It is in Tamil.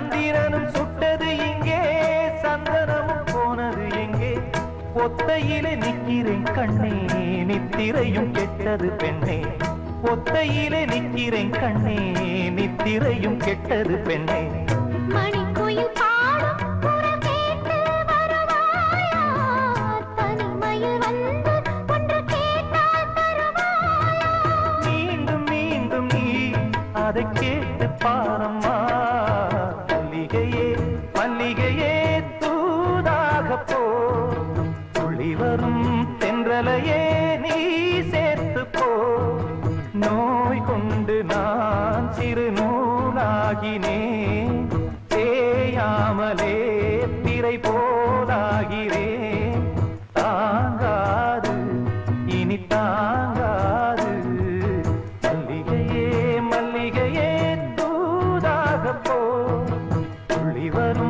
சந்திரனும் சுட்டது இங்கே சந்தனமும் போனது எங்கே ஒத்தையிலே நிக்கிறேன் கண்ணே நித்திரையும் கெட்டது பெண்ணே ஒத்தையிலே நிக்கிறேன் கண்ணே நித்திரையும் கெட்டது பெண்ணே மணிக்குயில் பாடும் குரல் கேட்டு வருவாயா தனிமையில் வந்து ஒன்று கேட்டால் தருவாயா மீண்டும் மீண்டும் நீ அதை கேட்டு பாரம்மா மல்லிகையே மல்லிகையே தூதாக போ துளி வரும் தென்றலையே நீ சேர்த்து போ நோய் கொண்டு நான் சிறு நூலாகினேன் தேயாமலே பிறை போலாகிறேன் தாங்காது இனி தாங்காது மல்லிகையே மல்லிகையே தூதாக போ துளி வரும்